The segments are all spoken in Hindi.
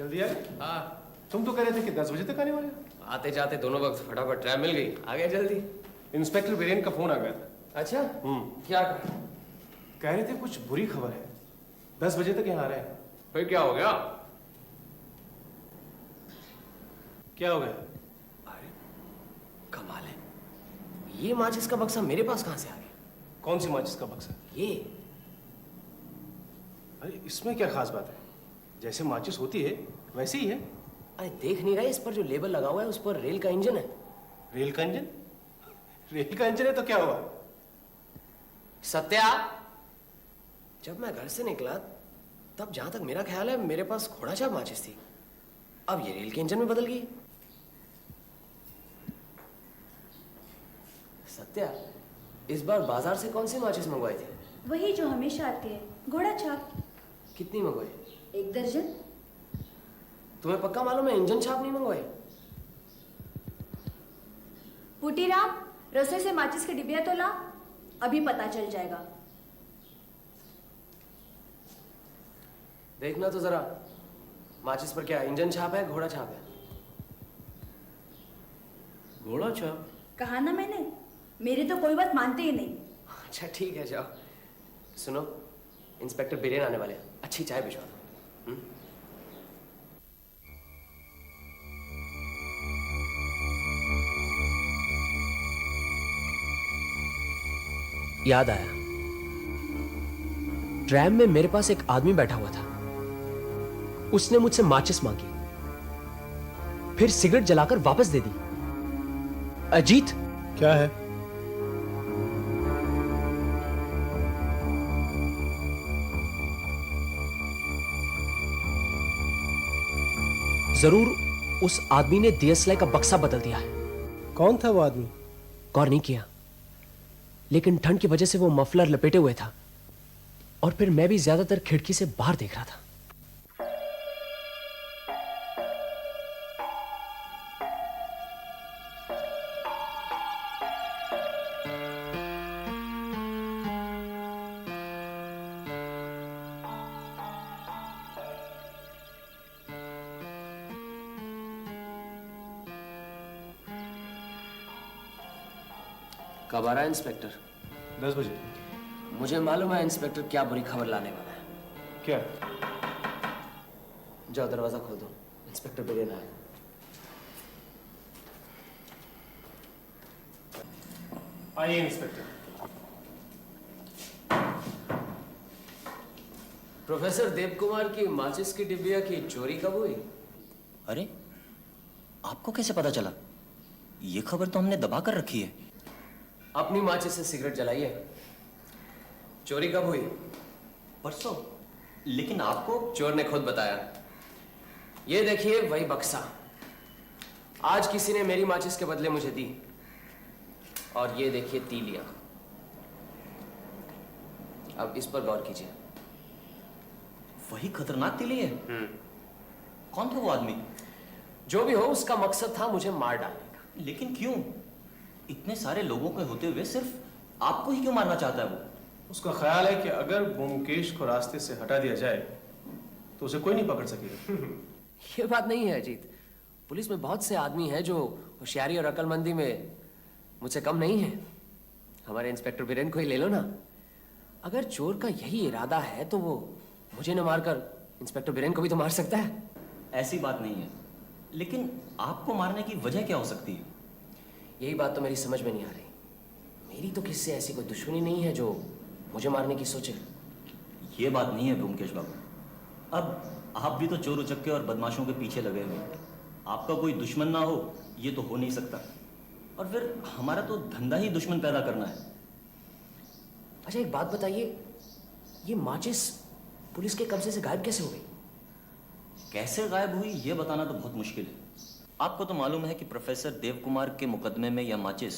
जल्दी आए? हाँ। तुम तो कह रहे थे कि 10 बजे तक आने वाले हो। आते जाते दोनों वक्त फटाफट ट्रैम मिल गई, आ गए जल्दी। इंस्पेक्टर बीरेन का फोन आ गया था। अच्छा। क्या कहा? कह रहे थे कुछ बुरी खबर है, 10 बजे तक यहाँ आ रहे हैं। फिर क्या हो गया? क्या हो गया? अरे कमाल है, ये माचिस का बक्सा मेरे पास कहां से आ गया? कौन सी माचिस का बक्सा? ये। अरे इसमें क्या खास बात है, जैसे माचिस होती है वैसे ही है। अरे देख नहीं रहे, इस पर जो लेबल लगा हुआ है उस पर रेल का इंजन है। रेल का इंजन? रेल का इंजन है तो क्या हुआ? सत्या, जब मैं घर से निकला तब जहां तक मेरा ख्याल है मेरे पास घोड़ा छाप माचिस थी, अब ये रेल के इंजन में बदल गई। सत्या, इस बार बाजार से कौन सी माचिस मंगवाई थी? वही जो हमेशा आती है, घोड़ा छाप। कितनी मंगवाई? 1 दर्जन। तुम्हें पक्का मालूम है इंजन छाप नहीं मंगवाई? पुटीराम, रसोई से माचिस की डिबिया तो ला, अभी पता चल जाएगा। देखना तो जरा, माचिस पर क्या इंजन छाप है घोड़ा छाप है? घोड़ा छाप? कहा ना मैंने, मेरी तो कोई बात मानते ही नहीं। अच्छा ठीक है, जाओ। सुनो, इंस्पेक्टर बिरेन आने वाले हैं, अच्छी चाय भिजवा दो। याद आया, ट्रैम में मेरे पास एक आदमी बैठा हुआ था, उसने मुझसे माचिस मांगी, फिर सिगरेट जलाकर वापस दे दी। अजीत। क्या है? जरूर उस आदमी ने डीएसएलआर का बक्सा बदल दिया है। कौन था वो आदमी? गौर नहीं किया, लेकिन ठंड की वजह से वो मफलर लपेटे हुए था, और फिर मैं भी ज्यादातर खिड़की से बाहर देख रहा था। कब आ रहा है इंस्पेक्टर? 10 बजे। मुझे मालूम है इंस्पेक्टर क्या बुरी खबर लाने वाला है। क्या? जाओ दरवाजा खोल दो, इंस्पेक्टर बिरेन आए। आइए इंस्पेक्टर। प्रोफेसर देव कुमार की माचिस की डिबिया की चोरी कब हुई? अरे, आपको कैसे पता चला? ये खबर तो हमने दबा कर रखी है। अपनी माचिस से सिगरेट जलाइए। चोरी कब हुई? परसों। लेकिन आपको? चोर ने खुद बताया। ये देखिए वही बक्सा, आज किसी ने मेरी माचिस के बदले मुझे दी, और ये देखिए तीलियां। अब इस पर गौर कीजिए। वही खतरनाक तीली है? कौन था वो आदमी? जो भी हो, उसका मकसद था मुझे मार डालने का। लेकिन क्यों? इतने सारे लोगों के होते हुए सिर्फ आपको ही क्यों मारना चाहता है वो? उसका ख्याल है कि अगर ब्योमकेश को रास्ते से हटा दिया जाए तो उसे कोई नहीं पकड़ सकेगा। ये बात नहीं है अजीत, पुलिस में बहुत से आदमी हैं जो होशियारी और अक्लमंदी में मुझसे कम नहीं है। हमारे इंस्पेक्टर बीरेन को ही ले लो ना। अगर चोर का यही इरादा है तो वो मुझे न मारकर इंस्पेक्टर बीरेन को भी तो मार सकता है। ऐसी बात नहीं है, लेकिन आपको मारने की वजह क्या हो सकती है? यही बात तो मेरी समझ में नहीं आ रही। मेरी तो किससे ऐसी कोई दुश्मनी नहीं है जो मुझे मारने की सोचे। ये बात नहीं है ब्योमकेश बाबू। अब आप भी तो चोर उचक्के और बदमाशों के पीछे लगे हुए हैं। आपका कोई दुश्मन ना हो ये तो हो नहीं सकता, और फिर हमारा तो धंधा ही दुश्मन पैदा करना है। अच्छा एक बात बताइए, ये माचिस पुलिस के कब्जे से गायब कैसे हो गई? कैसे गायब हुई ये बताना तो बहुत मुश्किल है। आपको तो मालूम है कि प्रोफेसर देव कुमार के मुकदमे में यह माचिस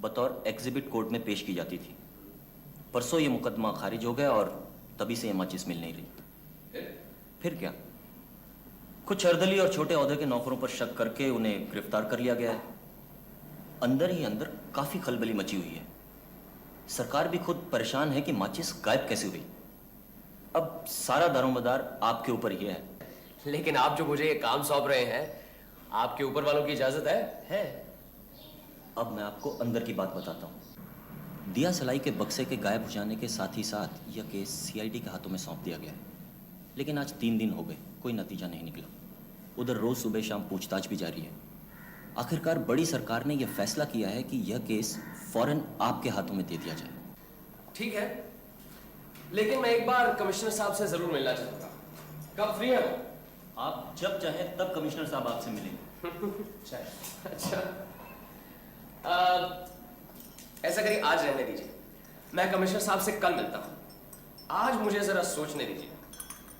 बतौर एग्जिबिट कोर्ट में पेश की जाती थी। परसों ये मुकदमा खारिज हो गया और तभी से यह माचिस मिल नहीं रही। फिर क्या, कुछ अर्दली और छोटे ओहदे के नौकरों पर शक करके उन्हें गिरफ्तार कर लिया गया है। अंदर ही अंदर काफी खलबली मची हुई है। सरकार भी खुद परेशान है कि माचिस गायब कैसे हुई। अब सारा दारोमदार आपके ऊपर ही है। लेकिन आप जो मुझे ये काम सौंप रहे हैं, आपके ऊपर वालों की इजाजत है? है। अब मैं आपको अंदर की बात बताता हूँ। दिया सलाई के बक्से के गायब हो जाने के साथ ही साथ यह केस सीआईडी के हाथों में सौंप दिया गया है, लेकिन आज 3 दिन हो गए, कोई नतीजा नहीं निकला। उधर रोज सुबह शाम पूछताछ भी जारी है। आखिरकार बड़ी सरकार ने यह फैसला किया है कि यह केस फौरन आपके हाथों में दे दिया जाए। ठीक है, लेकिन मैं एक बार कमिश्नर साहब से जरूर मिलना चाहूंगा। कब फ्री है वो? आप जब चाहें तब कमिश्नर साहब आपसे मिलेंगे। अच्छा, ऐसा करिए, आज रहने दीजिए, मैं कमिश्नर साहब से कल मिलता हूं। आज मुझे जरा सोचने दीजिए।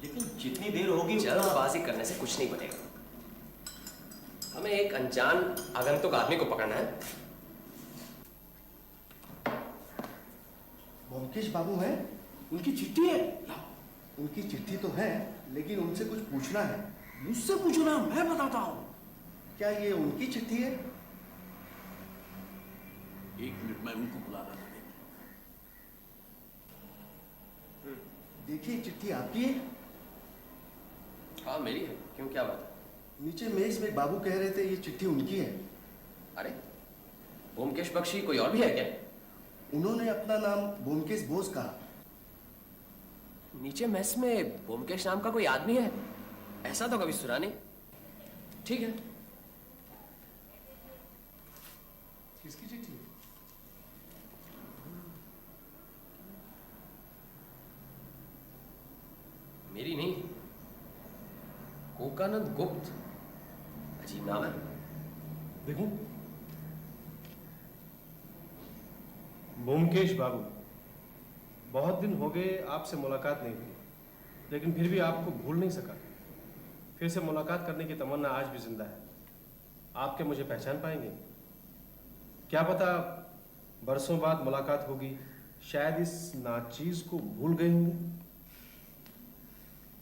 लेकिन जितनी देर होगी जल्दबाजी करने से कुछ नहीं बनेगा। हमें एक अनजान आगंतुक आदमी को पकड़ना है। ब्योमकेश बाबू हैं? उनकी चिट्ठी है। उनकी चिट्ठी तो है, लेकिन उनसे कुछ पूछना है। मुझसे पूछो ना, मैं बताता हूँ। क्या ये उनकी चिट्ठी है? 1 मिनट में उनको बुला रहा था। देखिए, चिट्ठी आपकी है। हाँ मेरी है, क्यों, क्या बात है? नीचे मेज में बाबू कह रहे थे ये चिट्ठी उनकी है। अरे, ब्योमकेश बख्शी कोई और भी है क्या? उन्होंने अपना नाम ब्योमकेश बोस कहा। नीचे मेस में ब्योमकेश नाम का कोई आदमी है? ऐसा तो कभी सुना नहीं। ठीक है। किसकी चिट्ठी है? मेरी नहीं, कोकानंद गुप्त। अजीब नाम है। देखूं? ब्योमकेश बाबू, बहुत दिन हो गए आपसे मुलाकात नहीं हुई, लेकिन फिर भी आपको भूल नहीं सका। फिर से मुलाकात करने की तमन्ना आज भी जिंदा है। आप क्या मुझे पहचान पाएंगे? क्या पता बरसों बाद मुलाकात होगी, शायद इस नाचीज को भूल गए होंगे।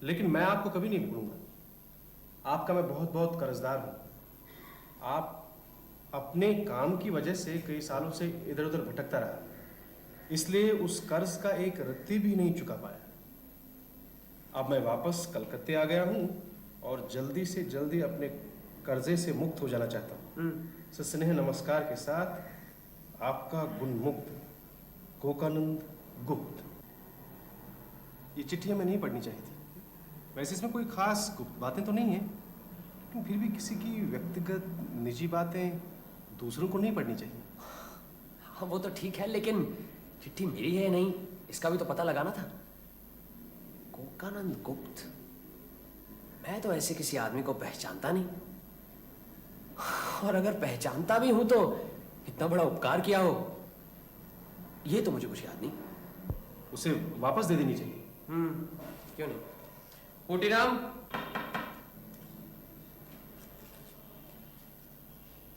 लेकिन मैं आपको कभी नहीं भूलूंगा। आपका मैं बहुत बहुत कर्जदार हूं। आप अपने काम की वजह से कई सालों से इधर उधर भटकता रहा, इसलिए उस कर्ज का एक रत्ती भी नहीं चुका पाया। अब मैं वापस कलकत्ते आ गया हूं और जल्दी से जल्दी अपने कर्जे से मुक्त हो जाना चाहता हूं। सस्नेह नमस्कार के साथ, आपका गुणमुग्ध कोकानंद गुप्त। ये चिट्ठी हमें नहीं पढ़नी चाहिए थी। वैसे इसमें कोई खास गुप्त बातें तो नहीं है, लेकिन फिर भी किसी की व्यक्तिगत निजी बातें दूसरों को नहीं पढ़नी चाहिए। हाँ वो तो ठीक है, लेकिन चिट्ठी मेरी है या नहीं, इसका भी तो पता लगाना था। कोकानंद गुप्त, मैं तो ऐसे किसी आदमी को पहचानता नहीं, और अगर पहचानता भी हूं तो इतना बड़ा उपकार किया हो, ये तो मुझे कुछ याद नहीं। उसे वापस दे देनी चाहिए। क्यों नहीं? कोटीराम,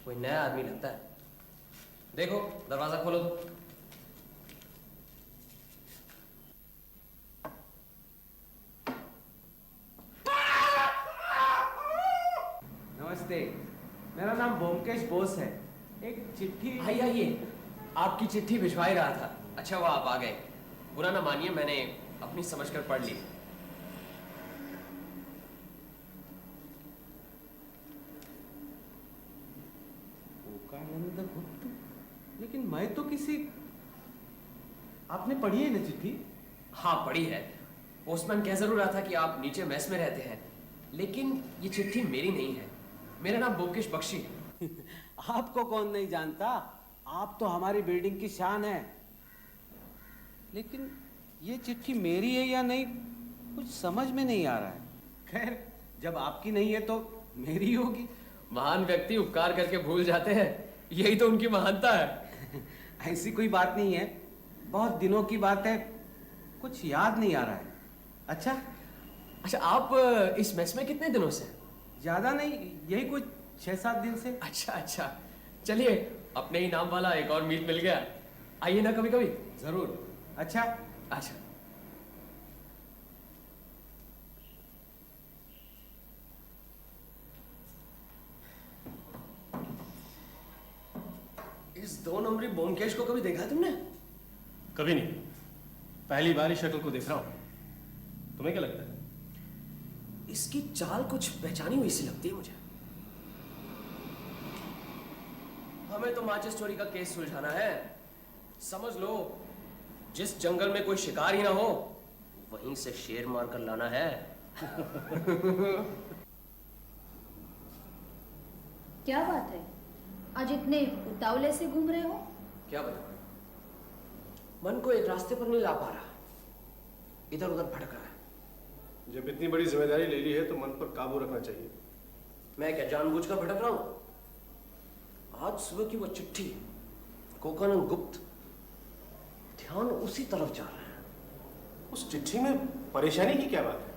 कोई नया आदमी लगता है। देखो, दरवाजा खोलो तो। नमस्ते, मेरा नाम ब्योमकेश बोस है। एक चिट्ठी। आइए आइए, आपकी चिट्ठी भिजवा ही रहा था। अच्छा हुआ आप आ गए। बुरा ना मानिए, मैंने अपनी समझकर पढ़ ली। कोकानंद गुप्त, लेकिन मैं तो किसी। आपने पढ़ी है ना चिट्ठी? हाँ पढ़ी है। पोस्टमैन कह जरूर रहा था कि आप नीचे मेस में रहते हैं, लेकिन ये चिट्ठी मेरी नहीं है। मेरा नाम ब्योमकेश बख्शी है। आपको कौन नहीं जानता, आप तो हमारी बिल्डिंग की शान है। लेकिन ये चिट्ठी मेरी है या नहीं, कुछ समझ में नहीं आ रहा है। खैर, जब आपकी नहीं है तो मेरी होगी। महान व्यक्ति उपकार करके भूल जाते हैं, यही तो उनकी महानता है। ऐसी कोई बात नहीं है, बहुत दिनों की बात है, कुछ याद नहीं आ रहा है। अच्छा, आप इस मेस में कितने दिनों से हैं? ज्यादा नहीं, यही कुछ 6-7 दिन से। अच्छा, चलिए, अपने ही नाम वाला एक और मीत मिल गया। आइए ना कभी कभी। जरूर। अच्छा। इस 2 नंबरी ब्योमकेश को कभी देखा है तुमने? कभी नहीं, पहली बार ही शक्ल को देख रहा हूं। तुम्हें क्या लगता है? इसकी चाल कुछ पहचानी हुई सी लगती है मुझे। हमें तो माचिस चोरी का केस सुलझाना है। समझ लो, जिस जंगल में कोई शिकार ही ना हो, वहीं से शेर मार कर लाना है। क्या बात है, आज इतने उतावले से घूम रहे हो? क्या बताऊं, मन को एक रास्ते पर नहीं ला पा रहा, इधर उधर भटक रहा है। जब इतनी बड़ी जिम्मेदारी ले ली है तो मन पर काबू रखना चाहिए। मैं क्या जानबूझकर भटक रहा हूं? आज सुबह की वो चिट्ठी, कोकानन गुप्त, ध्यान उसी तरफ जा रहा है। उस चिट्ठी में परेशानी की क्या बात है?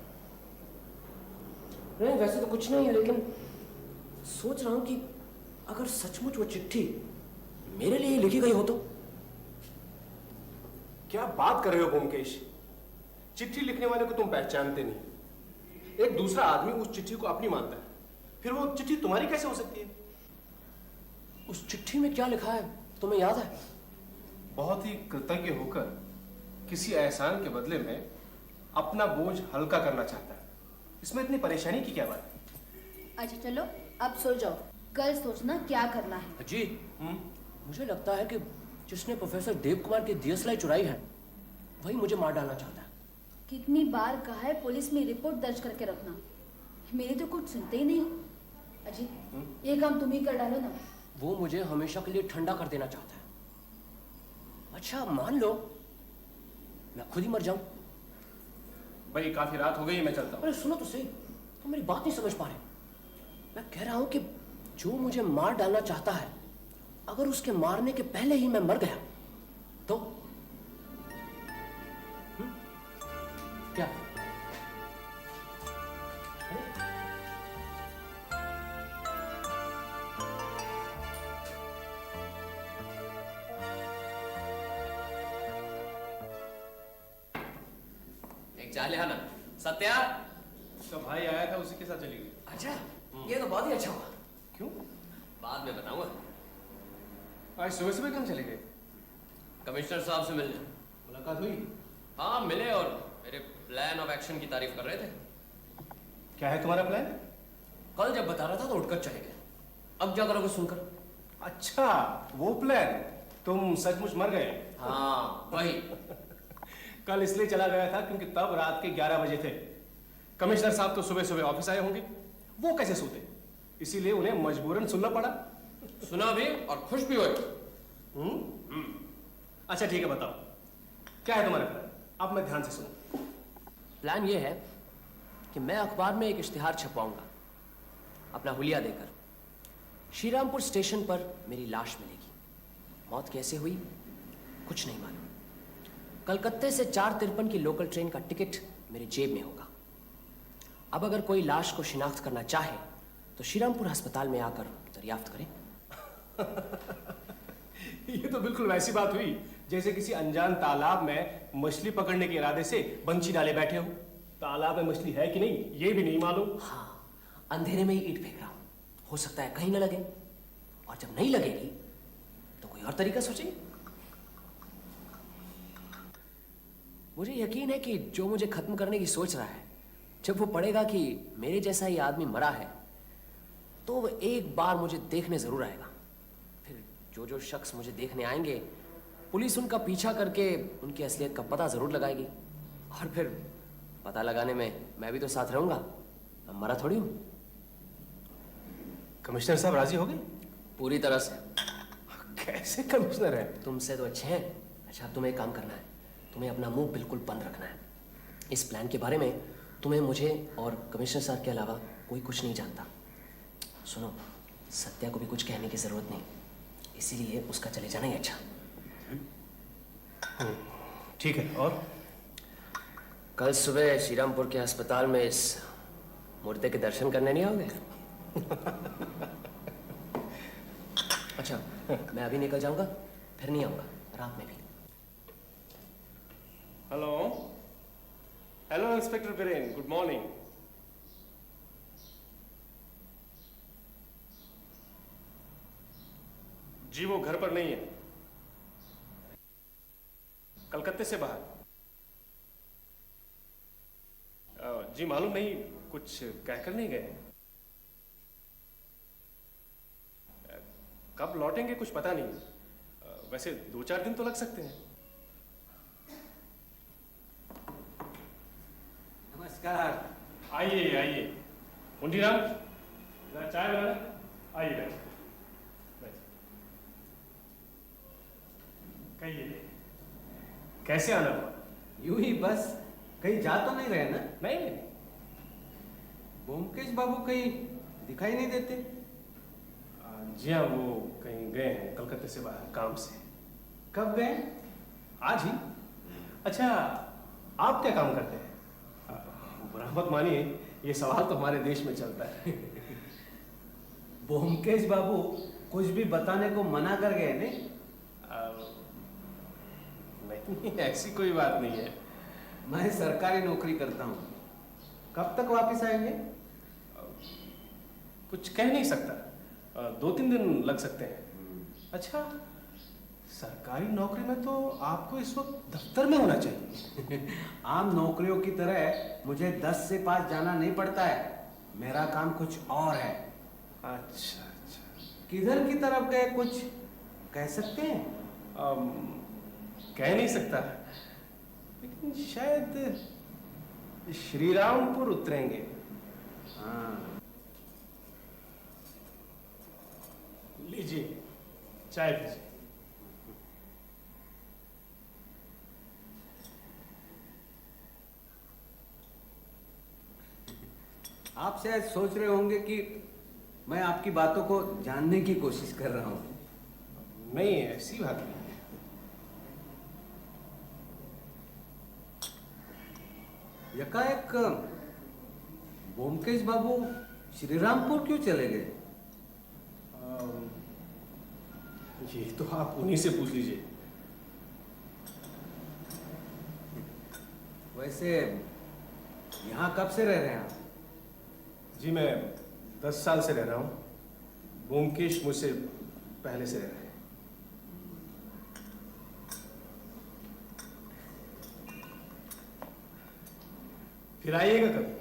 नहीं, वैसे तो कुछ नहीं है, लेकिन सोच रहा हूं कि अगर सचमुच वो चिट्ठी मेरे लिए लिखी गई हो तो। क्या बात कर रहे हो ब्योमकेश? चिट्ठी लिखने वाले को तुम पहचानते नहीं। एक दूसरा आदमी उस चिट्ठी को अपनी मानता है, फिर वो चिट्ठी तुम्हारी कैसे हो सकती है? उस चिट्ठी में क्या लिखा है तुम्हें याद है? बहुत ही कृतज्ञ होकर किसी एहसान के बदले में अपना बोझ हल्का करना चाहता है। इसमें इतनी परेशानी की क्या बात है? अच्छा चलो, अब सो जाओ, कल सोचना क्या करना है। जी, मुझे लगता है कि जिसने प्रोफेसर देव कुमार की दियसलाई चुराई है, वही मुझे मार डालना चाहता है। कितनी बार कहा है पुलिस में रिपोर्ट दर्ज करके रखना, मेरी तो कुछ सुनते ही नहीं हो। अजी, ये काम तुम ही कर डालो ना। वो मुझे हमेशा के लिए ठंडा कर देना चाहता है। अच्छा मान लो मैं खुद ही मर जाऊं। भाई काफी रात हो गई, मैं चलता हूँ। अरे सुनो तो सही, तुम मेरी बात नहीं समझ पा रहे। मैं कह रहा हूं कि जो मुझे मार डालना चाहता है, अगर उसके मारने के पहले ही मैं मर गया तो क्या? एक चाय ले आना। सत्या, उसका भाई आया था, उसी के साथ चली गई। अच्छा, ये तो बहुत ही अच्छा हुआ। क्यों? बाद में बताऊंगा। आज सुबह सुबह कहाँ चले गए? कमिश्नर साहब से मिलने। मुलाकात हुई? हाँ मिले, और मेरे प्लान ऑफ एक्शन की तारीफ कर रहे थे। क्या है तुम्हारा प्लान? कल जब बता रहा था तो उठकर चले गए, अब क्या करोगे सुनकर? अच्छा, वो प्लान। तुम सचमुच मर गए? हाँ वही। कल इसलिए चला गया था क्योंकि तब रात के 11 बजे थे। कमिश्नर साहब तो सुबह सुबह ऑफिस आए होंगे, वो कैसे सोते? इसीलिए उन्हें मजबूरन सुनना पड़ा। सुना भी और खुश भी हुए। अच्छा ठीक है, बताओ क्या है तुम्हारा प्लान? अब मैं ध्यान से सुनूं। प्लान ये है कि मैं अखबार में एक इश्तिहार छपवाऊंगा, अपना हुलिया देकर। श्रीरामपुर स्टेशन पर मेरी लाश मिलेगी। मौत कैसे हुई कुछ नहीं मालूम। कलकत्ते से 4:53 की लोकल ट्रेन का टिकट मेरे जेब में होगा। अब अगर कोई लाश को शिनाख्त करना चाहे तो श्रीरामपुर अस्पताल में आकर दरियाफ्त करें। ये तो बिल्कुल वैसी बात हुई जैसे किसी अनजान तालाब में मछली पकड़ने के इरादे से बंची डाले बैठे हो। तालाब में मछली है कि नहीं ये भी नहीं मालूम। हाँ, अंधेरे में ही ईंट फेंक रहा हूं, हो सकता है कहीं न लगे, और जब नहीं लगेगी तो कोई और तरीका सोचेंगे। मुझे यकीन है कि जो मुझे खत्म करने की सोच रहा है, जब वो पढ़ेगा कि मेरे जैसा ही आदमी मरा है, तो वो एक बार मुझे देखने जरूर आएगा। फिर जो जो शख्स मुझे देखने आएंगे, पुलिस उनका पीछा करके उनकी असलियत का पता जरूर लगाएगी, और फिर पता लगाने में मैं भी तो साथ रहूंगा, मैं मरा थोड़ी हूं। कमिश्नर साहब राजी हो गए? पूरी तरह से। कैसे कमिश्नर है? तुमसे तो अच्छे हैं। अच्छा, अब तुम्हें एक काम करना है, तुम्हें अपना मुंह बिल्कुल बंद रखना है। इस प्लान के बारे में तुम्हें, मुझे और कमिश्नर साहब के अलावा कोई कुछ नहीं जानता। सुनो, सत्या को भी कुछ कहने की जरूरत नहीं, इसीलिए उसका चले जाना ही अच्छा। ठीक है। और कल सुबह श्रीरामपुर के अस्पताल में इस मुर्दे के दर्शन करने नहीं आओगे? अच्छा, मैं अभी निकल जाऊंगा, फिर नहीं आऊंगा रात में भी। Hello hello inspector Biren, good morning. जी वो घर पर नहीं है, कलकत्ते से बाहर। जी मालूम नहीं, कुछ कहकर नहीं गए? कब लौटेंगे कुछ पता नहीं। वैसे 2-4 दिन तो लग सकते हैं। नमस्कार। आइए आइए। मुंशीराम, जरा चाय बनाना। आइए बैठिए। कहिए, कैसे आना हुआ? यूं ही बस, कहीं जा तो नहीं रहे ना? नहीं नहीं। ब्योमकेश बाबू कहीं दिखाई नहीं देते। जी हाँ, वो कहीं गए हैं कलकत्ते से बाहर काम से। कब गए? आज ही। अच्छा, आप क्या काम करते हैं? बुरा मत मानिए, ये सवाल तो हमारे देश में चलता है। ब्योमकेश बाबू कुछ भी बताने को मना कर गए ने? नहीं, ऐसी कोई बात नहीं है। मैं सरकारी नौकरी करता हूँ। कब तक वापस आएंगे? कुछ कह नहीं सकता। 2-3 दिन लग सकते हैं। अच्छा, सरकारी नौकरी में तो आपको इस वक्त दफ्तर में होना चाहिए। आम नौकरियों की तरह मुझे 10 से 5 जाना नहीं पड़ता है। मेरा काम कुछ और है। अच्छा अच्छा। किधर की तरफ गए, कुछ कह सकते हैं? कह नहीं सकता, लेकिन शायद श्रीरामपुर उतरेंगे। हाँ। लीजिए, चाय पीजिए। आप शायद सोच रहे होंगे कि मैं आपकी बातों को जानने की कोशिश कर रहा हूं। नहीं, ऐसी बात नहीं है। यकाएक ब्योमकेश बाबू श्रीरामपुर क्यों चले गए? ये तो आप उन्हीं से पूछ लीजिए। वैसे यहाँ कब से रह रहे हैं आप? जी, मैं 10 साल से रह रहा हूँ। ब्योमकेश मुझसे पहले से रह रहे हैं। फिर आइएगा कभी।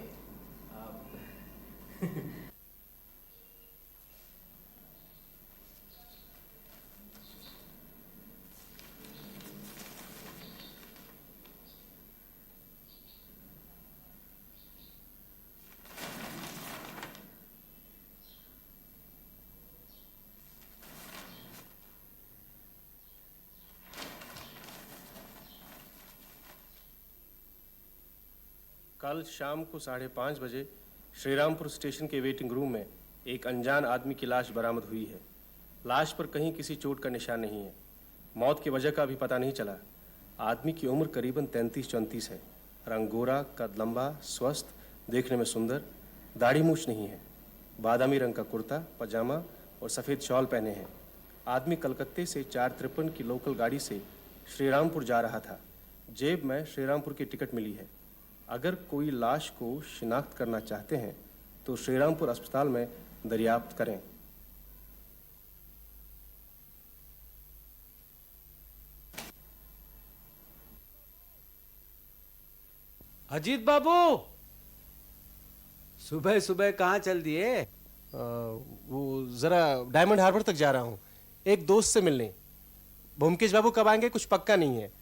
कल शाम को 5:30 बजे श्रीरामपुर स्टेशन के वेटिंग रूम में एक अनजान आदमी की लाश बरामद हुई है। लाश पर कहीं किसी चोट का निशान नहीं है। मौत की वजह का अभी पता नहीं चला। आदमी की उम्र करीबन 33-34 है। रंग गोरा, कद लंबा, स्वस्थ, देखने में सुंदर, दाढ़ी मूछ नहीं है। बादामी रंग का कुर्ता पजामा और सफ़ेद शॉल पहने हैं। आदमी कलकत्ते से 453 की लोकल गाड़ी से श्रीरामपुर जा रहा था। जेब में श्रीरामपुर की टिकट मिली है। अगर कोई लाश को शिनाख्त करना चाहते हैं तो श्रीरामपुर अस्पताल में दरियाफ्त करें। अजीत बाबू, सुबह सुबह कहाँ चल दिए? वो ज़रा डायमंड हार्बर तक जा रहा हूँ, एक दोस्त से मिलने। ब्योमकेश बाबू कब आएंगे कुछ पक्का नहीं है,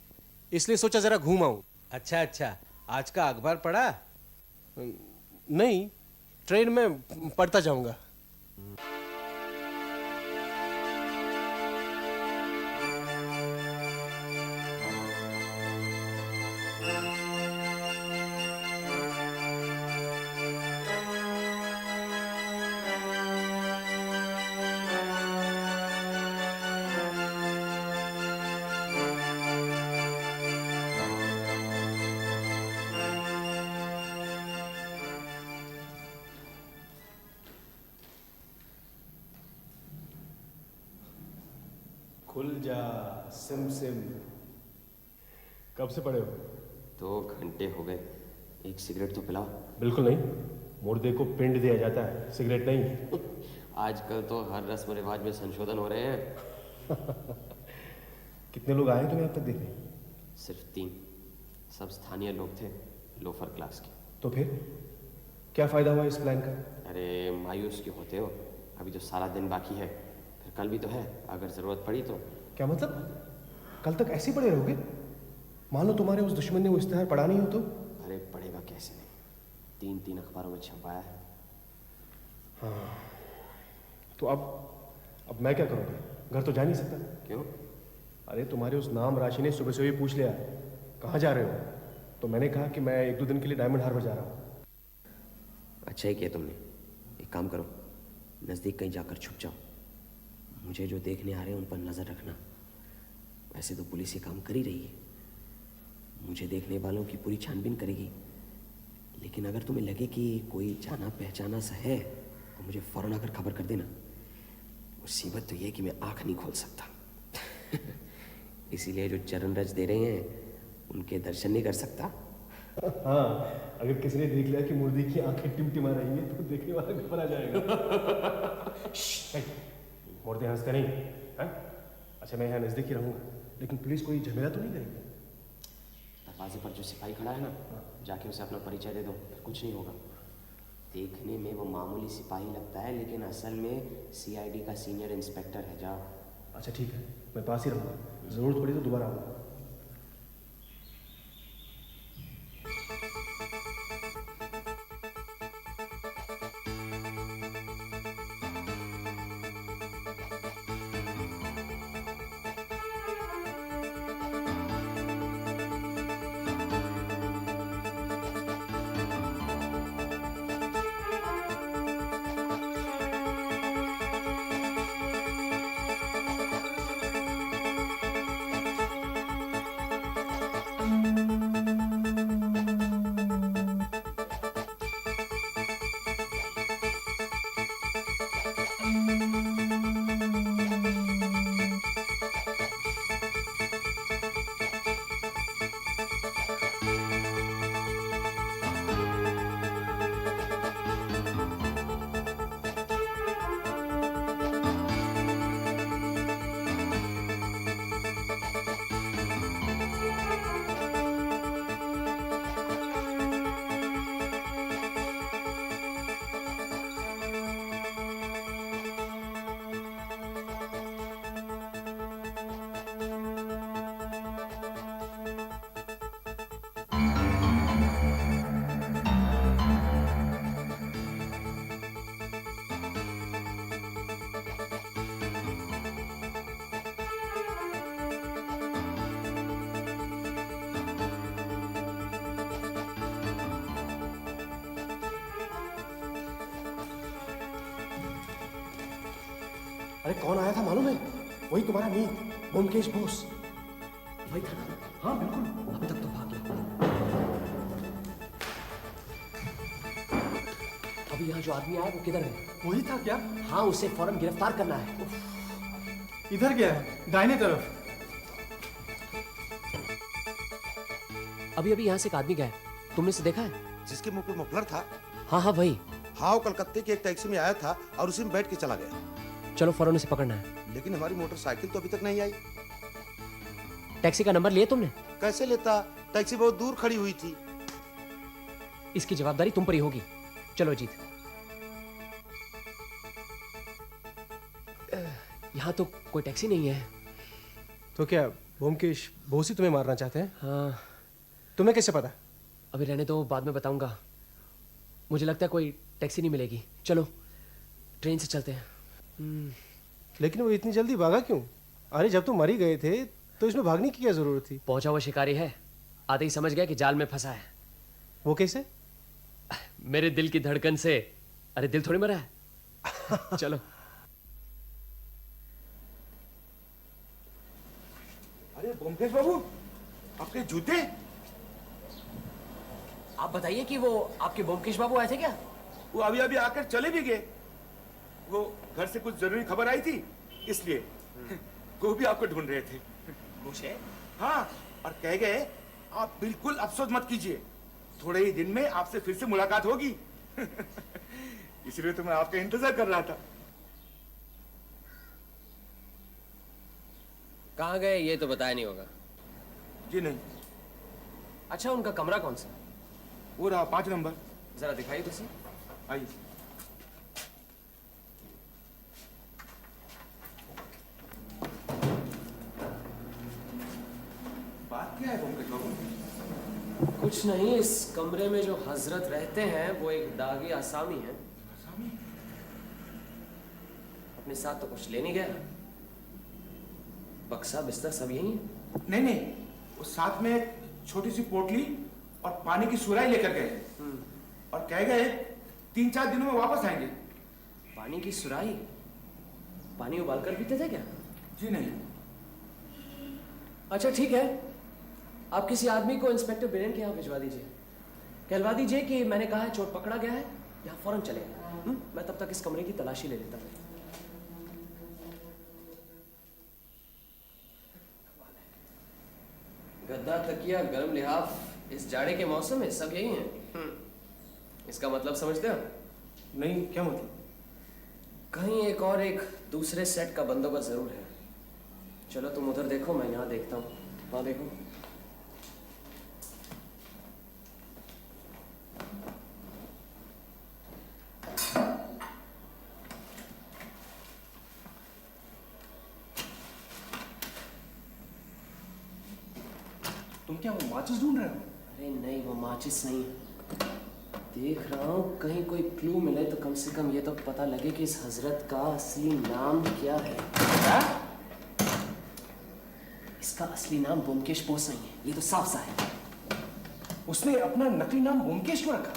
इसलिए सोचा ज़रा घूम आऊँ। अच्छा अच्छा, आज का अखबार पढ़ा? नहीं, ट्रेन में पढ़ता जाऊंगा। खुल जा सिम सिम। कब से पड़े हो? 2 घंटे हो गए। एक सिगरेट तो पिलाओ। बिल्कुल नहीं, मुर्दे को पिंड दिया जाता है, सिगरेट नहीं। आजकल तो हर रस्म रिवाज में संशोधन हो रहे हैं। कितने लोग आए तुम्हें अब तक देखने? सिर्फ 3, सब स्थानीय लोग थे, लोफर क्लास के। तो फिर क्या फ़ायदा हुआ इस प्लान का? अरे मायूस क्यों होते हो? अभी तो सारा दिन बाकी है, फिर कल भी तो है, अगर ज़रूरत पड़ी तो। क्या मतलब? कल तक ऐसे ही पड़े रहोगे? मान लो तुम्हारे उस दुश्मन ने वो इश्तेहार पढ़ा नहीं हो तो? अरे पढ़ेगा कैसे नहीं, 3 अखबारों में छपाया है। हाँ, तो अब मैं क्या करूँगा? घर तो जा नहीं सकता। क्यों? अरे तुम्हारे उस नाम राशि ने सुबह से ही पूछ लिया कहाँ जा रहे हो, तो मैंने कहा कि मैं 1-2 दिन के लिए डायमंड हार्बर जा रहा हूँ। अच्छा ही किया तुमने। एक काम करो, नज़दीक कहीं जाकर छुप जाओ। मुझे जो देखने आ रहे हैं उन पर नज़र रखना। वैसे तो पुलिस ये काम कर ही रही है, मुझे देखने वालों की पूरी छानबीन करेगी। लेकिन अगर तुम्हें लगे कि कोई जाना पहचाना सा है तो मुझे फ़ौरन आकर खबर कर देना। मुसीबत तो ये कि मैं आँख नहीं खोल सकता इसीलिए जो चरण रज दे रहे हैं उनके दर्शन नहीं कर सकता। हाँ, अगर किसी ने देख लिया कि मुर्दी की आंखें टिमटिमा रही हैं तो देखने वाला घबरा जाएगा। मुर्दे हंसते नहीं हैं? अच्छा मैं यहाँ नज़दीक ही रहूँगा, लेकिन पुलिस कोई झमेला तो नहीं करेगी? दरवाजे पर जो सिपाही खड़ा है ना, जाके उसे अपना परिचय दे दो, फिर कुछ नहीं होगा। देखने में वो मामूली सिपाही लगता है, लेकिन असल में सीआईडी का सीनियर इंस्पेक्टर है। जाओ। अच्छा ठीक है, मैं पास ही रहूँगा, ज़रूरत पड़ी तो दोबारा आऊँगा। अरे कौन आया था मालूम है? वही तुम्हारा मीत, ब्योमकेश बोस। वही था ना? हाँ बिल्कुल। अभी तक तो भाग गया। अभी यहाँ जो आदमी आया वो किधर है? वही था क्या? हाँ, उसे फौरन गिरफ्तार करना है। इधर गया है, दाहिने तरफ। अभी अभी यहाँ से एक आदमी गया है, तुमने इसे देखा है? जिसके मुंह पे मफलर था? हाँ हाँ वही। हाँ, वो कलकत्ते की एक टैक्सी में आया था और उसी में बैठ के चला गया। चलो फौरन उसे पकड़ना है। लेकिन हमारी मोटरसाइकिल तो अभी तक नहीं आई। टैक्सी का नंबर लिया तुमने? कैसे लेता, टैक्सी बहुत दूर खड़ी हुई थी। इसकी जवाबदारी तुम पर ही होगी। चलो अजीत। यहाँ तो कोई टैक्सी नहीं है। तो क्या ब्योमकेश बोस ही तुम्हें मारना चाहते हैं? हाँ। तुम्हें कैसे पता? अभी रहने दो, बाद में बताऊंगा। मुझे लगता है कोई टैक्सी नहीं मिलेगी। चलो ट्रेन से चलते हैं। लेकिन वो इतनी जल्दी भागा क्यों? अरे जब तुम मर ही गए थे तो इसमें भागने की क्या जरूरत थी? पहुंचा हुआ शिकारी है, आते ही समझ गया कि जाल में फंसा है। वो कैसे? मेरे दिल की धड़कन से। अरे दिल थोड़ी मरा है। चलो। अरे ब्योमकेश बाबू, आपके जूते? आप बताइए कि वो आपके ब्योमकेश बाबू आए थे क्या? वो अभी अभी आकर चले भी गए। वो घर से कुछ जरूरी खबर आई थी, इसलिए वो भी आपको ढूंढ रहे थे। मुझे? हाँ, और कह गए आप बिल्कुल अफसोस मत कीजिए, थोड़े ही दिन में आपसे फिर से मुलाकात होगी। इसलिए तो मैं आपका इंतजार कर रहा था। कहाँ गए ये तो बताया नहीं होगा। जी नहीं। अच्छा, उनका कमरा कौन सा? वो रहा 5 नंबर। जरा दिखाइए तो सही। आइए। बात क्या है मुकेश बाबू? कुछ नहीं, इस कमरे में जो हजरत रहते हैं वो एक दागी आसामी है। आसामी? अपने साथ तो कुछ ले नहीं गया, बक्सा बिस्तर सब यही है। नहीं नहीं, वो साथ में एक छोटी सी पोटली और पानी की सुराही लेकर गए हैं और कह गए 3-4 दिनों में वापस आएंगे। पानी की सुराही? पानी उबाल कर पीते थे क्या? जी नहीं। अच्छा ठीक है, आप किसी आदमी को इंस्पेक्टर बिरेन के यहाँ भिजवा दीजिए, कहलवा दीजिए कि मैंने कहा है चोर पकड़ा गया है, यहाँ फौरन चले। मैं तब तक इस कमरे की तलाशी ले लेता हूँ। गद्दा, तकिया, गर्म लिहाफ, इस जाड़े के मौसम में सब यही है। इसका मतलब समझते हो? नहीं, क्या मतलब? कहीं एक दूसरे सेट का बंदोबस्त जरूर है। चलो तुम उधर देखो, मैं यहाँ देखता हूँ। हाँ देखो। तुम क्या वो माचिस ढूंढ रहे हो? अरे नहीं, वो माचिस नहीं है। देख रहा हूँ कहीं कोई क्लू मिले तो कम से कम ये तो पता लगे कि इस हजरत का असली नाम क्या है। इसका असली नाम ब्योमकेश बोस नहीं है, ये तो साफ सा है। उसने अपना नकली नाम ब्योमकेश क्यों रखा?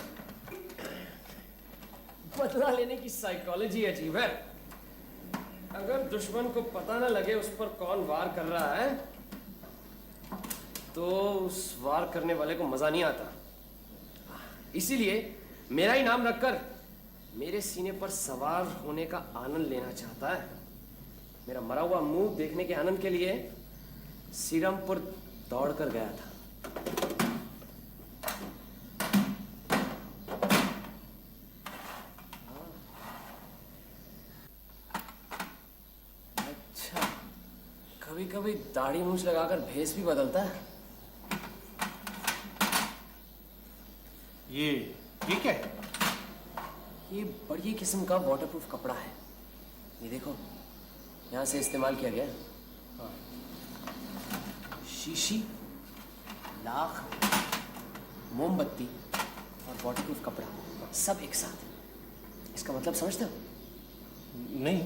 बदला लेने की साइकोलॉजी अजीब है। अगर दुश्मन को पता न लगे उस पर कौन वार कर रहा है तो उस वार करने वाले को मजा नहीं आता। इसीलिए मेरा ही नाम रखकर मेरे सीने पर सवार होने का आनंद लेना चाहता है। मेरा मरा हुआ मुंह देखने के आनंद के लिए सीरमपुर दौड़ कर गया था। अच्छा, कभी कभी दाढ़ी मूंछ लगाकर भेष भी बदलता है। ये क्या है? ये बड़ी किस्म का वाटरप्रूफ कपड़ा है। ये देखो, यहाँ से इस्तेमाल किया गया। शीशी, लाख, मोमबत्ती और वाटरप्रूफ कपड़ा सब एक साथ। इसका मतलब समझते हो? नहीं।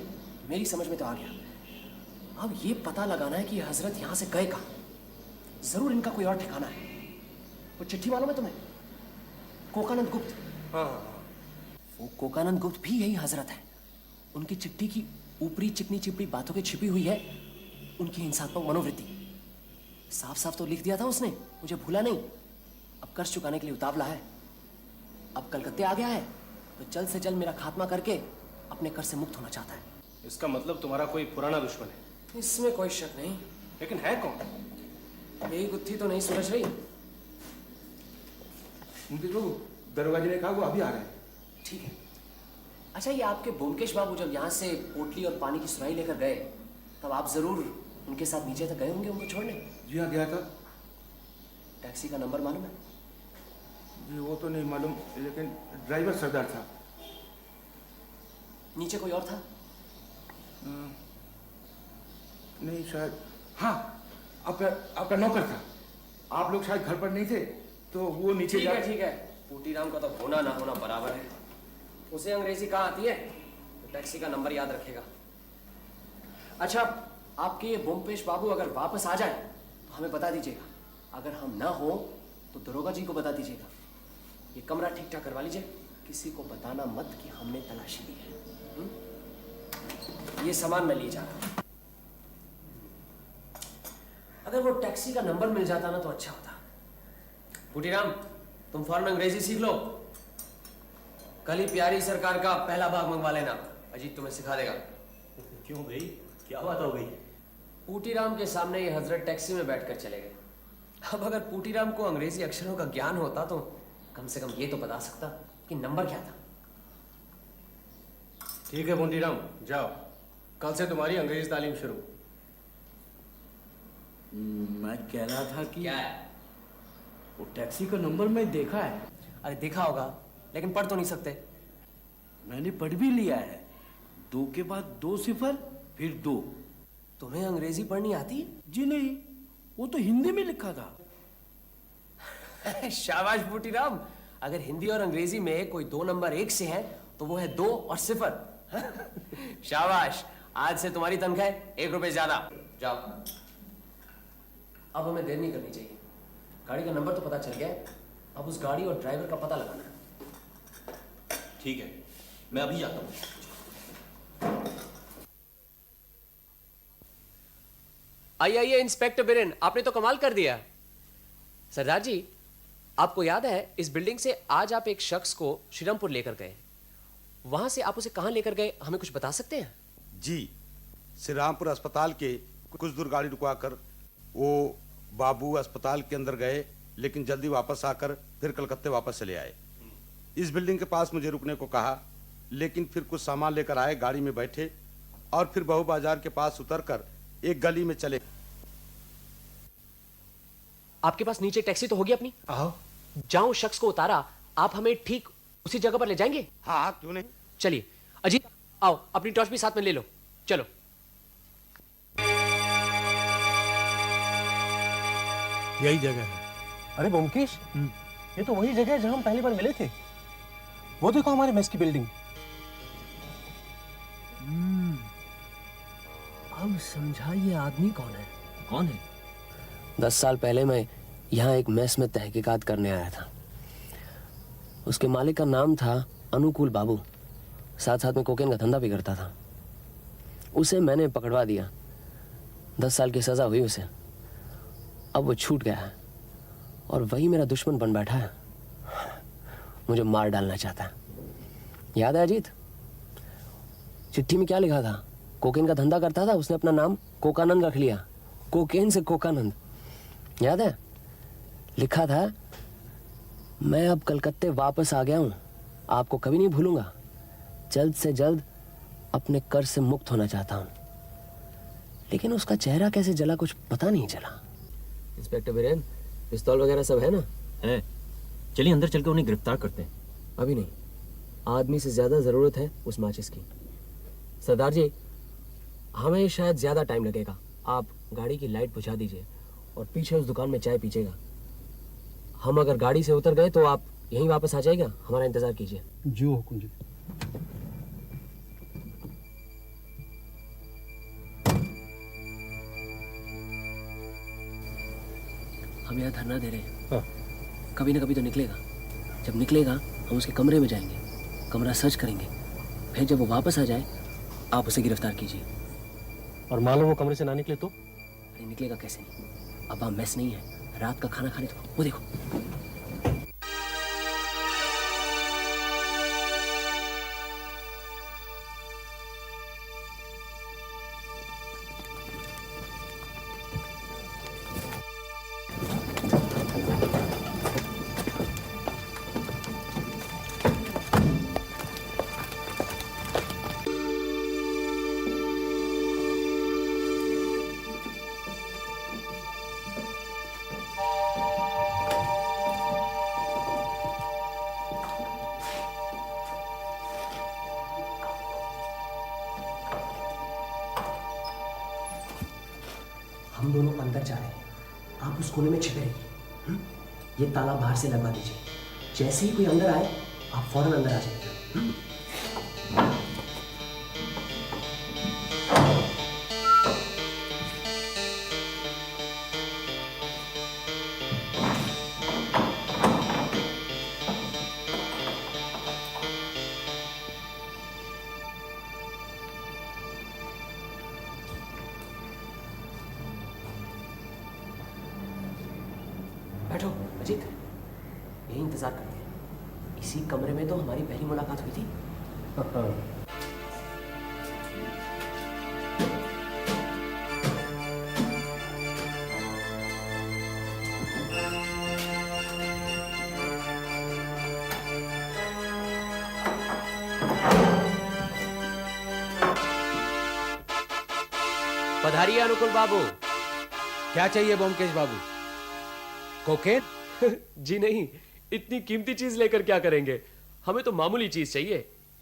मेरी समझ में तो आ गया। अब ये पता लगाना है कि ये हजरत यहाँ से गए कहाँ। जरूर इनका कोई और ठिकाना है। वो चिट्ठी मालूम है तुम्हें? कोकानंद गुप्त। हाँ। वो कोकानंद गुप्त भी यही हजरत है। उनकी चिट्ठी की ऊपरी चिकनी चिपड़ी बातों की छिपी हुई है उनकी हिंसात्मक मनोवृत्ति। साफ साफ तो लिख दिया था उसने, मुझे भूला नहीं। अब कर्ज चुकाने के लिए उतावला है। अब कलकत्ते आ गया है तो जल्द से जल्द मेरा खात्मा करके अपने कर्ज से मुक्त होना चाहता है। इसका मतलब तुम्हारा कोई पुराना दुश्मन है? इसमें कोई शक नहीं। लेकिन है कौन? यही गुत्थी तो नहीं सुलझ रही। मुकेश बाबू, दरोगा जी ने कहा वो अभी आ रहे हैं। ठीक है। अच्छा, ये आपके ब्योमकेश बाबू जब यहाँ से पोटली और पानी की सुराही लेकर गए तब आप जरूर उनके साथ नीचे तक गए होंगे उनको छोड़ने। जी हाँ, गया था। टैक्सी का नंबर मालूम है? जी वो तो नहीं मालूम, लेकिन ड्राइवर सरदार था। नीचे कोई और था? नहीं शायद, हाँ, आपका नौकर था। आप लोग शायद घर पर नहीं थे तो वो नीचे ठीक है ठीक है। पूटीराम का तो होना ना होना बराबर है। उसे अंग्रेजी कहाँ आती है तो टैक्सी का नंबर याद रखेगा। अच्छा, आपके ये ब्योमकेश बाबू अगर वापस आ जाए तो हमें बता दीजिएगा। अगर हम ना हो तो दरोगा जी को बता दीजिएगा। ये कमरा ठीक ठाक करवा लीजिए। किसी को बताना मत कि हमने तलाशी ली है। ये सामान मैं ले जा रहा हूं। अगर वो टैक्सी का नंबर मिल जाता ना तो अच्छा होता। पूटीराम, तुम फौरन अंग्रेजी सीख लो। कल ही प्यारी सरकार का पहला भाग मंगवा लेना, अजीत तुम्हें सिखा देगा। क्यों भाई, क्या बात हो गई? पूटीराम के सामने ये हजरत टैक्सी में बैठकर चले गए। अब अगर पूटीराम को अंग्रेजी अक्षरों का ज्ञान होता तो कम से कम ये तो बता सकता कि नंबर क्या था। ठीक है पूटीराम, जाओ। कल से तुम्हारी अंग्रेजी तालीम शुरू। मैं कह रहा था कि क्या है? वो टैक्सी का नंबर मैं देखा है। अरे देखा होगा लेकिन पढ़ तो नहीं सकते। मैंने पढ़ भी लिया है। 2 के बाद 2 सिफर फिर 2। तुम्हें अंग्रेजी पढ़नी आती जी नहीं, वो तो हिंदी में लिखा था। है? शाबाश बूटीराम, अगर हिंदी और अंग्रेजी में कोई 2 नंबर 1 से है तो वो है 2 और 0। शाबाश, आज से तुम्हारी तनख्वाह 1 रुपए ज्यादा। जाओ। अब हमें देर नहीं करनी चाहिए। गाड़ी का नंबर तो पता चल गया है, अब उस गाड़ी और ड्राइवर का पता लगाना है। ठीक है, मैं अभी जाता हूँ। आइए आइए इंस्पेक्टर बिरेन, आपने तो कमाल कर दिया। सरदार जी, आपको याद है इस बिल्डिंग से आज आप एक शख्स को श्रीरामपुर लेकर गए, वहां से आप उसे कहां लेकर गए, हमें कुछ बता सकते हैं? जी, श्री रामपुर अस्पताल के कुछ दूर गाड़ी रुकवाकर वो बाबू अस्पताल के अंदर गए, लेकिन जल्दी वापस आकर फिर कलकत्ते वापस चले आए। इस बिल्डिंग के पास मुझे रुकने को कहा, लेकिन फिर कुछ सामान लेकर आए, गाड़ी में बैठे और फिर बहू बाजार के पास उतरकर एक गली में चले। आपके पास नीचे टैक्सी तो होगी अपनी? आओ। जहां उस शख्स को उतारा, आप हमें ठीक उसी जगह पर ले जाएंगे? हाँ, क्यों नहीं। चलिए अजीत, आओ अपनी टॉर्च भी साथ में ले लो, चलो। यही जगह है। अरे ब्योमकेश, ये तो वही जगह है जहां हम पहली बार मिले थे। वो देखो हमारे मेस की बिल्डिंग। अब समझा ये आदमी कौन है। कौन है? 10 साल पहले मैं यहाँ एक मेस में तहकीकात करने आया था। उसके मालिक का नाम था अनुकूल बाबू, साथ साथ में कोकेन का धंधा भी करता था। उसे मैंने पकड़वा दिया, 10 साल की सजा हुई उसे। अब वो छूट गया है और वही मेरा दुश्मन बन बैठा है, मुझे मार डालना चाहता है। याद है अजीत, चिट्ठी में क्या लिखा था? कोकेन का धंधा करता था, उसने अपना नाम कोकानंद रख लिया, कोकेन से कोकानंद। याद है? लिखा था, मैं अब कलकत्ते वापस आ गया हूं, आपको कभी नहीं भूलूंगा, जल्द से जल्द अपने कर्ज से मुक्त होना चाहता हूं। लेकिन उसका चेहरा कैसे जला, कुछ पता नहीं चला। इंस्पेक्टर बिरेन, पिस्तौल वगैरह सब है ना? है। चलिए अंदर चल के उन्हें गिरफ्तार करते हैं। अभी नहीं, आदमी से ज्यादा जरूरत है उस माचिस की। सरदार जी, हमें शायद ज्यादा टाइम लगेगा, आप गाड़ी की लाइट बुझा दीजिए और पीछे उस दुकान में चाय पीजिएगा। हम अगर गाड़ी से उतर गए तो आप यहीं वापस आ जाएगा, हमारा इंतजार कीजिए। जी हुकुम जी। हम यहाँ धरना दे रहे हैं, कभी ना कभी तो निकलेगा। जब निकलेगा हम उसके कमरे में जाएंगे, कमरा सर्च करेंगे, फिर जब वो वापस आ जाए आप उसे गिरफ्तार कीजिए। और मान लो वो कमरे से ना निकले तो? अरे निकलेगा कैसे नहीं, अब वहाँ मेस नहीं है, रात का खाना खाने तो वो देखो। हम दोनों अंदर जा रहे हैं, आप उस कोने में छिपे रहिए। ये ताला बाहर से लगवा दीजिए, जैसे ही कोई अंदर आए आप फौरन अंदर आ जाइए। बैठो अजीत, यही इंतजार करते हैं। इसी कमरे में तो हमारी पहली मुलाकात हुई थी। पधारिए अनुकूल बाबू। क्या चाहिए ब्योमकेश बाबू? कोकेन? जी नहीं, इतनी कीमती चीज लेकर क्या करेंगे, हमें तो मामूली चीज चाहिए,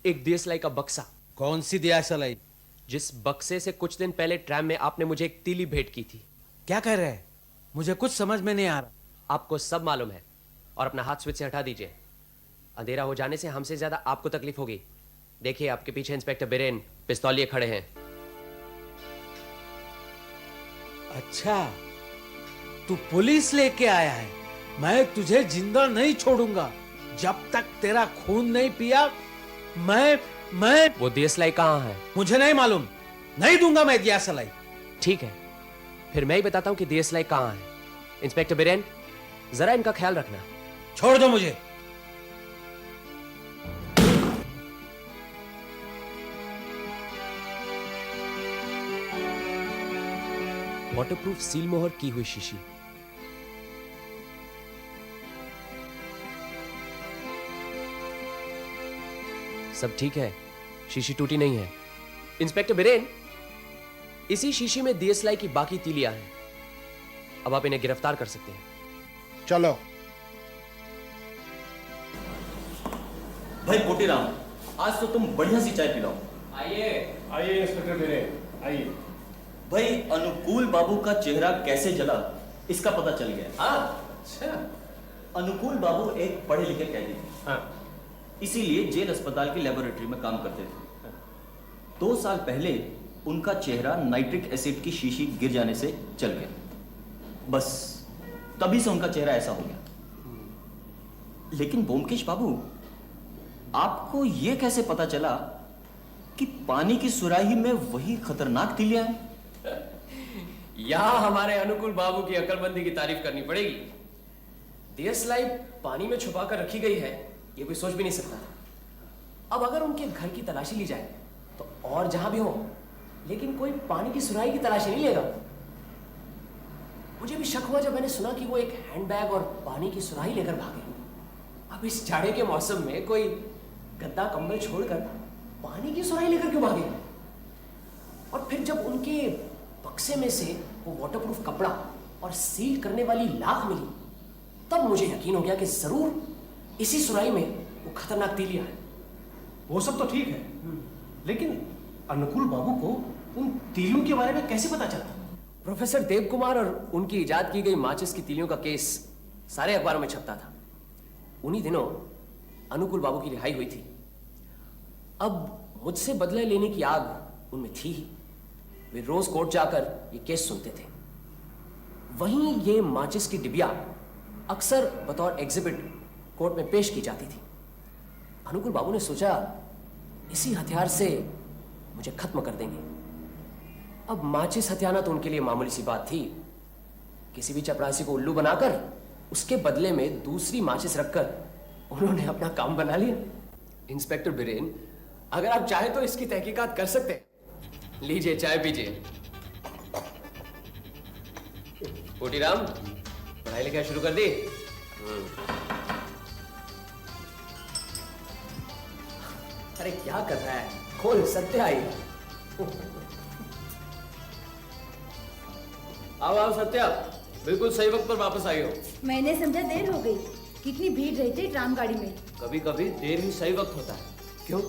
एक दियसलाई का बक्सा। कौन सी दियासलाई? जिस बक्से से कुछ दिन पहले ट्रैम में आपने मुझे एक तीली भेंट की थी। क्या कह रहे हैं? मुझे कुछ समझ में नहीं आ रहा। आपको सब मालूम है, और अपना हाथ स्विच से हटा दीजिए। अंधेरा हो जाने से हमसे ज्यादा आपको तकलीफ होगी। देखिए, आपके पीछे इंस्पेक्टर बिरेन पिस्तौल लिए खड़े हैं। अच्छा, तू पुलिस लेके आया है। मैं तुझे जिंदा नहीं छोड़ूंगा जब तक तेरा खून नहीं पिया। मैं वो दियसलाई कहाँ है? मुझे नहीं मालूम, नहीं दूंगा मैं दियासलाई। ठीक है, फिर मैं ही बताता हूं कि दियसलाई कहाँ है। इंस्पेक्टर बिरेन, जरा इनका ख्याल रखना। छोड़ दो मुझे। वाटरप्रूफ सील मोहर की हुई शीशी। सब ठीक है, शीशी टूटी नहीं है। इंस्पेक्टर बिरेन, इसी शीशी में दियसलाई की बाकी तीलियां हैं। अब आप इन्हें गिरफ्तार कर सकते हैं। चलो। भाई पोटीराम, आज तो तुम बढ़िया सी चाय पिलाओ। आइए। आइए इंस्पेक्टर बिरेन, आइए। भाई अनुकूल बाबू का चेहरा कैसे जला इसका पता चल गया। हाँ, अच्छा। अनुकूल बाबू एक पढ़े लिखे कैदी थे। हाँ। इसीलिए जेल अस्पताल की लेबोरेटरी में काम करते थे। 2 साल पहले उनका चेहरा नाइट्रिक एसिड की शीशी गिर जाने से चल गया। बस तभी से उनका चेहरा ऐसा हो गया। लेकिन ब्योमकेश बाबू, आपको यह कैसे पता चला कि पानी की सुराही में वही खतरनाक तीलियां हैं? यहां हमारे अनुकूल बाबू की अकलमंदी की तारीफ करनी पड़ेगी। दियसलाई पानी में छुपा कर रखी गई है, ये कोई सोच भी नहीं सकता था। अब अगर उनके घर की तलाशी ली जाए तो और जहां भी हो, लेकिन कोई पानी की सुराही की तलाशी नहीं लेगा। मुझे भी शक हुआ जब मैंने सुना कि वो एक हैंडबैग और पानी की सुराही लेकर भागे। अब इस जाड़े के मौसम में कोई गद्दा कंबल छोड़कर पानी की सुराही लेकर क्यों भागे? और फिर जब उनके बक्से में से वो वाटरप्रूफ कपड़ा और सील करने वाली लाख मिली, तब मुझे यकीन हो गया कि जरूर इसी सुराही में वो खतरनाक तीलियां हैं। वो सब तो ठीक है, लेकिन अनुकूल बाबू को उन तीलियों के बारे में कैसे पता चला? प्रोफेसर देव कुमार और उनकी इजाद की गई माचिस की तीलियों का केस सारे अखबारों में छपता था। उन्हीं दिनों अनुकूल बाबू की रिहाई हुई थी। अब मुझसे बदला लेने की आग उनमें थी ही। वे रोज कोर्ट जाकर ये केस सुनते थे। वहीं ये माचिस की डिबिया अक्सर बतौर एग्जिबिट कोर्ट में पेश की जाती थी। अनुकूल बाबू ने सोचा इसी हथियार से मुझे खत्म कर देंगे। अब माचिस हथियाना तो उनके लिए मामूली सी बात थी। किसी भी चपरासी को उल्लू बनाकर उसके बदले में दूसरी माचिस रखकर उन्होंने अपना काम बना लिया। इंस्पेक्टर बिरेन, अगर आप चाहें तो इसकी तहकीकात कर सकते हैं। लीजिए, चाय पीजिए। पोटीराम, पढ़ाई लिखाई शुरू कर दी? अरे क्या कर रहा है? खोल, सत्य आई। आओ सत्या, बिल्कुल सही वक्त पर वापस आई हो। मैंने समझा देर हो गई। कितनी भीड़ रहती है ट्राम गाड़ी में। कभी कभी देर ही सही वक्त होता है। क्यों?